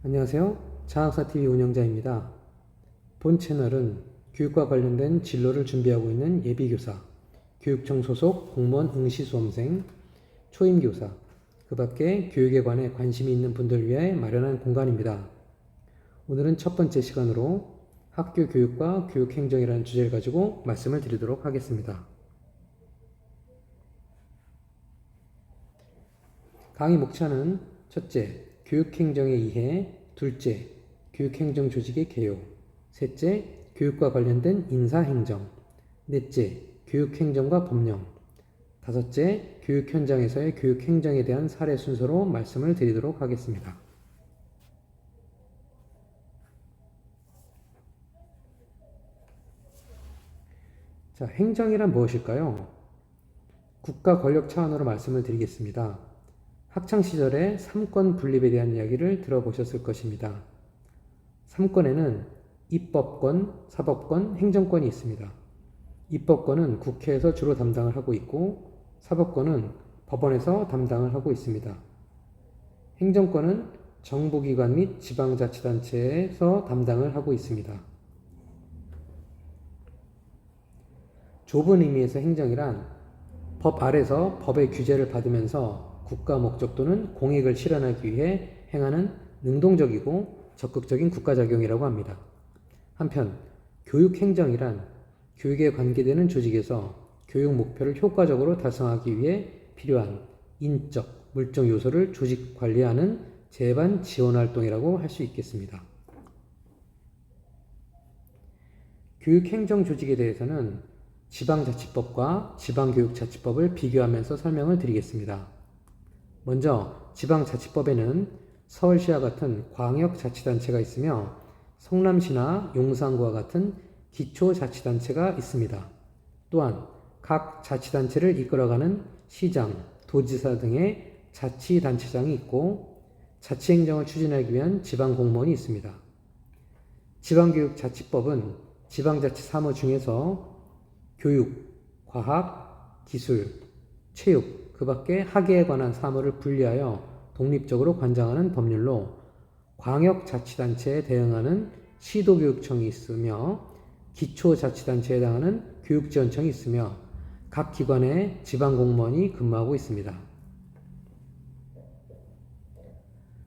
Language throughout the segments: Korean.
안녕하세요. 장학사TV 운영자입니다. 본 채널은 교육과 관련된 진로를 준비하고 있는 예비교사, 교육청 소속 공무원 응시수험생, 초임교사, 그 밖에 교육에 관해 관심이 있는 분들 위해 마련한 공간입니다. 오늘은 첫 번째 시간으로 학교 교육과 교육행정이라는 주제를 가지고 말씀을 드리도록 하겠습니다. 강의 목차는 첫째, 교육행정의 이해, 둘째, 교육행정 조직의 개요, 셋째, 교육과 관련된 인사행정, 넷째, 교육행정과 법령, 다섯째, 교육 현장에서의 교육행정에 대한 사례 순서로 말씀을 드리도록 하겠습니다. 자, 행정이란 무엇일까요? 국가 권력 차원으로 말씀을 드리겠습니다. 학창시절에 3권 분립에 대한 이야기를 들어보셨을 것입니다. 3권에는 입법권, 사법권, 행정권이 있습니다. 입법권은 국회에서 주로 담당을 하고 있고 사법권은 법원에서 담당을 하고 있습니다. 행정권은 정부기관 및 지방자치단체에서 담당을 하고 있습니다. 좁은 의미에서 행정이란 법 아래서 법의 규제를 받으면서 국가 목적 또는 공익을 실현하기 위해 행하는 능동적이고 적극적인 국가작용이라고 합니다. 한편 교육행정이란 교육에 관계되는 조직에서 교육 목표를 효과적으로 달성하기 위해 필요한 인적, 물적 요소를 조직 관리하는 제반 지원 활동이라고 할 수 있겠습니다. 교육행정 조직에 대해서는 지방자치법과 지방교육자치법을 비교하면서 설명을 드리겠습니다. 먼저 지방자치법에는 서울시와 같은 광역자치단체가 있으며 성남시나 용산구와 같은 기초자치단체가 있습니다. 또한 각 자치단체를 이끌어가는 시장, 도지사 등의 자치단체장이 있고 자치행정을 추진하기 위한 지방공무원이 있습니다. 지방교육자치법은 지방자치사무 중에서 교육, 과학, 기술, 체육, 그 밖에 학예에 관한 사무를 분리하여 독립적으로 관장하는 법률로 광역자치단체에 대응하는 시도교육청이 있으며 기초자치단체에 해당하는 교육지원청이 있으며 각 기관에 지방공무원이 근무하고 있습니다.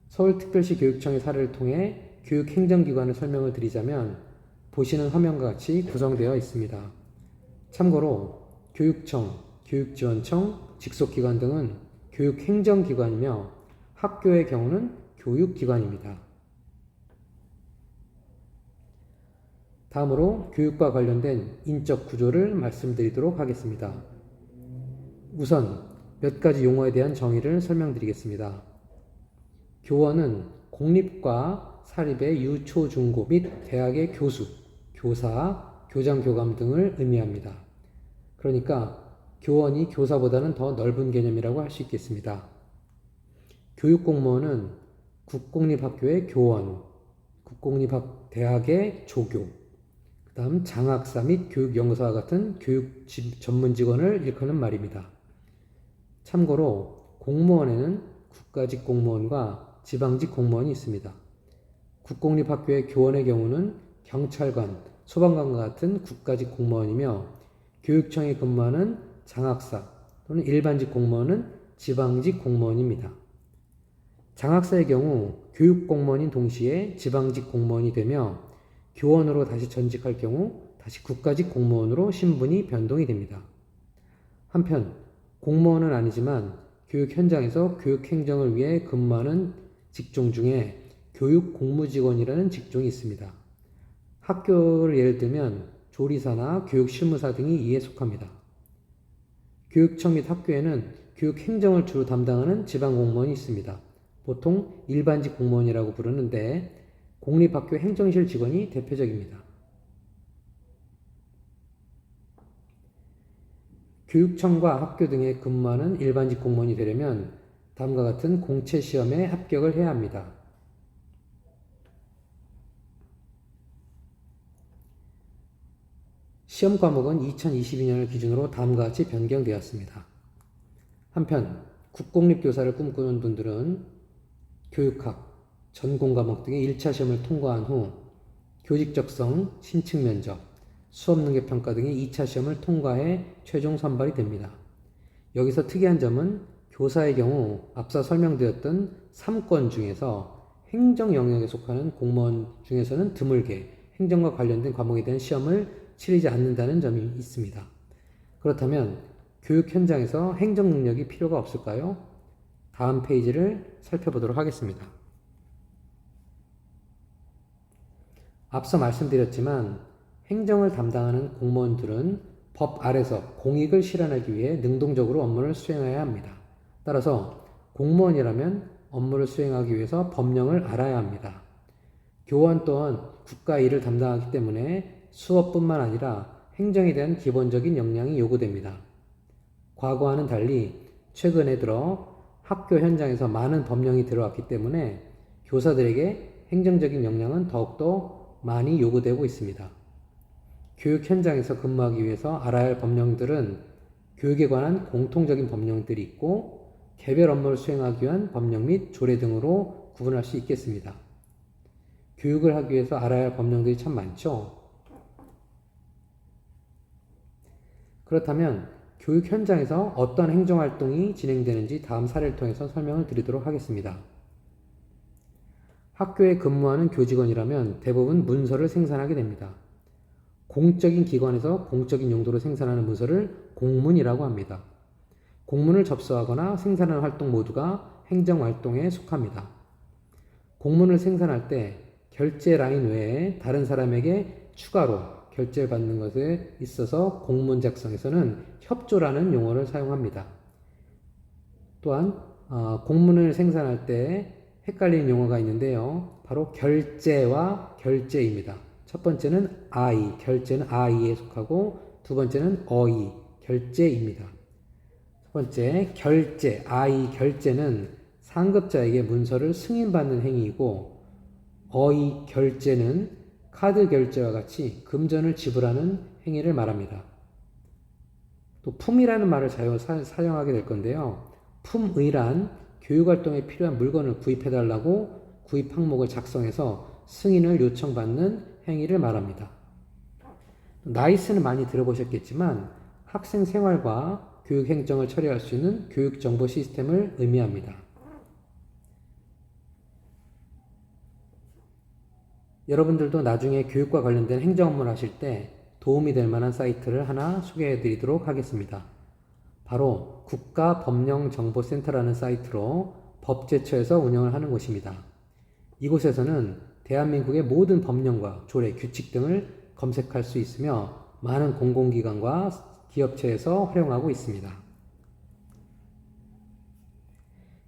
서울특별시 교육청의 사례를 통해 교육행정기관을 설명을 드리자면 보시는 화면과 같이 구성되어 있습니다. 참고로 교육청, 교육지원청, 직속기관 등은 교육행정기관이며 학교의 경우는 교육기관입니다. 다음으로 교육과 관련된 인적 구조를 말씀드리도록 하겠습니다. 우선 몇 가지 용어에 대한 정의를 설명드리겠습니다. 교원은 공립과 사립의 유초, 중고 및 대학의 교수, 교사, 교장, 교감 등을 의미합니다. 그러니까 교원이 교사보다는 더 넓은 개념이라고 할 수 있겠습니다. 교육공무원은 국공립학교의 교원, 국공립대학의 조교, 그 다음 장학사 및 교육연구사와 같은 교육 전문직원을 일컫는 말입니다. 참고로 공무원에는 국가직 공무원과 지방직 공무원이 있습니다. 국공립학교의 교원의 경우는 경찰관, 소방관과 같은 국가직 공무원이며 교육청에 근무하는 장학사 또는 일반직 공무원은 지방직 공무원입니다. 장학사의 경우 교육공무원인 동시에 지방직 공무원이 되며 교원으로 다시 전직할 경우 다시 국가직 공무원으로 신분이 변동이 됩니다. 한편 공무원은 아니지만 교육 현장에서 교육행정을 위해 근무하는 직종 중에 교육공무직원이라는 직종이 있습니다. 학교를 예를 들면 조리사나 교육실무사 등이 이에 속합니다. 교육청 및 학교에는 교육행정을 주로 담당하는 지방공무원이 있습니다. 보통 일반직 공무원이라고 부르는데 공립학교 행정실 직원이 대표적입니다. 교육청과 학교 등에 근무하는 일반직 공무원이 되려면 다음과 같은 공채 시험에 합격을 해야 합니다. 시험 과목은 2022년을 기준으로 다음과 같이 변경되었습니다. 한편 국공립교사를 꿈꾸는 분들은 교육학, 전공 과목 등의 1차 시험을 통과한 후 교직 적성, 신측 면접, 수업 능력 평가 등의 2차 시험을 통과해 최종 선발이 됩니다. 여기서 특이한 점은 교사의 경우 앞서 설명드렸던 3권 중에서 행정 영역에 속하는 공무원 중에서는 드물게 행정과 관련된 과목에 대한 시험을 치르지 않는다는 점이 있습니다. 그렇다면 교육 현장에서 행정 능력이 필요가 없을까요? 다음 페이지를 살펴보도록 하겠습니다. 앞서 말씀드렸지만 행정을 담당하는 공무원들은 법 아래서 공익을 실현하기 위해 능동적으로 업무를 수행해야 합니다. 따라서 공무원이라면 업무를 수행하기 위해서 법령을 알아야 합니다. 교원 또한 국가 일을 담당하기 때문에 수업뿐만 아니라 행정에 대한 기본적인 역량이 요구됩니다. 과거와는 달리 최근에 들어 학교 현장에서 많은 법령이 들어왔기 때문에 교사들에게 행정적인 역량은 더욱더 많이 요구되고 있습니다. 교육 현장에서 근무하기 위해서 알아야 할 법령들은 교육에 관한 공통적인 법령들이 있고 개별 업무를 수행하기 위한 법령 및 조례 등으로 구분할 수 있겠습니다. 교육을 하기 위해서 알아야 할 법령들이 참 많죠. 그렇다면 교육 현장에서 어떤 행정활동이 진행되는지 다음 사례를 통해서 설명을 드리도록 하겠습니다. 학교에 근무하는 교직원이라면 대부분 문서를 생산하게 됩니다. 공적인 기관에서 공적인 용도로 생산하는 문서를 공문이라고 합니다. 공문을 접수하거나 생산하는 활동 모두가 행정활동에 속합니다. 공문을 생산할 때 결제 라인 외에 다른 사람에게 추가로 결제를 받는 것에 있어서 공문 작성에서는 협조라는 용어를 사용합니다. 또한 공문을 생산할 때 헷갈리는 용어가 있는데요. 바로 결제와 결제입니다. 첫 번째는 I, 결제는 I에 속하고 두 번째는 어이, 결제입니다. 첫 번째, 결제, I, 결제는 상급자에게 문서를 승인받는 행위이고 어이, 결제는 카드 결제와 같이 금전을 지불하는 행위를 말합니다. 또 품이라는 말을 사용하게 될 건데요. 품의란 교육활동에 필요한 물건을 구입해달라고 구입 항목을 작성해서 승인을 요청받는 행위를 말합니다. 나이스는 많이 들어보셨겠지만 학생 생활과 교육 행정을 처리할 수 있는 교육 정보 시스템을 의미합니다. 여러분들도 나중에 교육과 관련된 행정 업무를 하실 때 도움이 될 만한 사이트를 하나 소개해 드리도록 하겠습니다. 바로 국가법령정보센터라는 사이트로 법제처에서 운영을 하는 곳입니다. 이곳에서는 대한민국의 모든 법령과 조례, 규칙 등을 검색할 수 있으며 많은 공공기관과 기업체에서 활용하고 있습니다.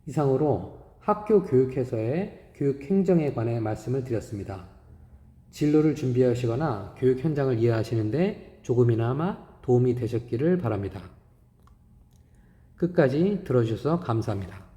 이상으로 학교 교육에서의 교육행정에 관해 말씀을 드렸습니다. 진로를 준비하시거나 교육 현장을 이해하시는데 조금이나마 도움이 되셨기를 바랍니다. 끝까지 들어주셔서 감사합니다.